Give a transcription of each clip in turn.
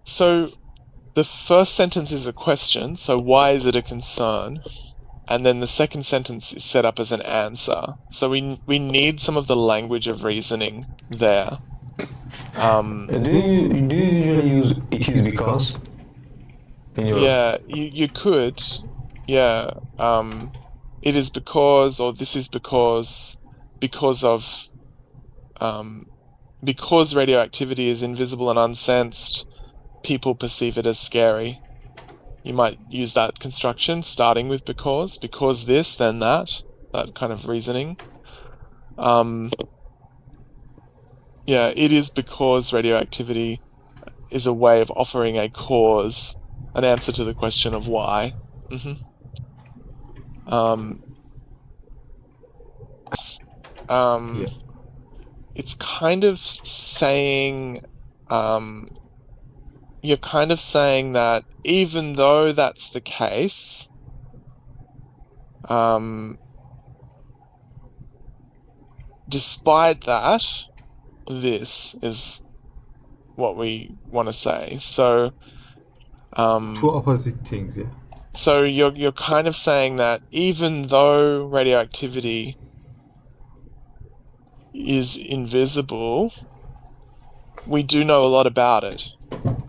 So the first sentence is a question, so why is it a concern? And then the second sentence is set up as an answer. So we need some of the language of reasoning there. Do you usually use it is because in your Yeah, you could. Yeah. It is because, or this is because of, um, because radioactivity is invisible and unsensed, people perceive it as scary. You might use that construction starting with because this, then that kind of reasoning. Um, yeah, it is because radioactivity is a way of offering a cause, an answer to the question of why. hmm Um, um, yeah. it's kind of saying, um, you're kind of saying that even though that's the case, um, despite that, this is what we want to say. Two Um, opposite things, yeah. so you're kind of saying that even though radioactivity is invisible, we do know a lot about it.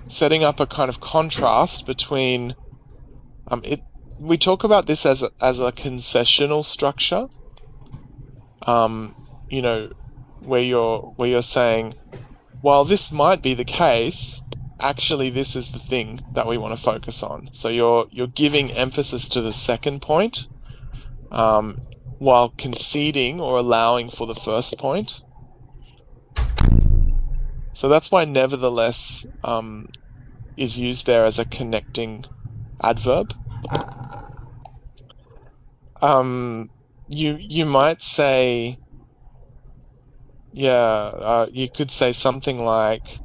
Setting up a kind of contrast between it. We talk about this as a concessional structure. Um, you know, where you're saying, while this might be the case, actually this is the thing that we want to focus on. So you're giving emphasis to the second point, um, while conceding or allowing for the first point. So that's why nevertheless is used there as a connecting adverb. Um, you might say, yeah, you could say something like,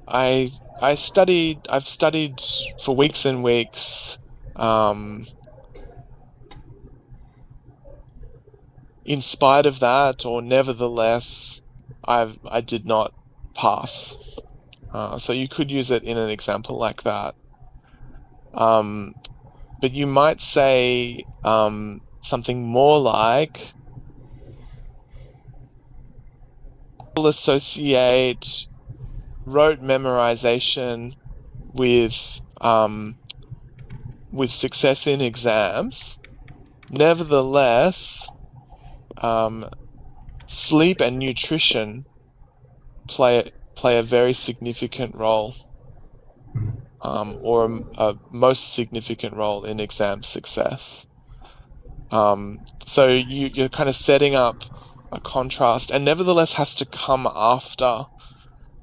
I I've studied for weeks and weeks. Um, in spite of that, or nevertheless, I did not pass. So you could use it in an example like that. Um, but you might say something more like, "People associate rote memorization with success in exams. Nevertheless, um, sleep and nutrition play a very significant role, or a most significant role in exam success." So you're kind of setting up a contrast, and nevertheless has to come after.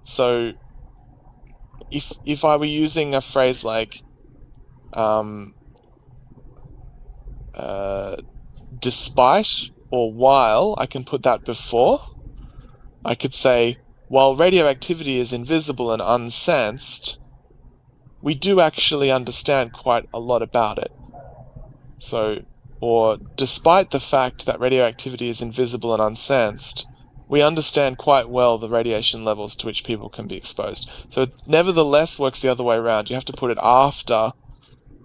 So if I were using a phrase like, um, uh, despite or while, I can put that before. I could say, while radioactivity is invisible and unsensed, we do actually understand quite a lot about it. So, or despite the fact that radioactivity is invisible and unsensed, we understand quite well the radiation levels to which people can be exposed. So it nevertheless works the other way around. You have to put it after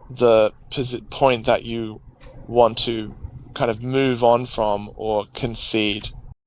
the point that you want to kind of move on from or concede.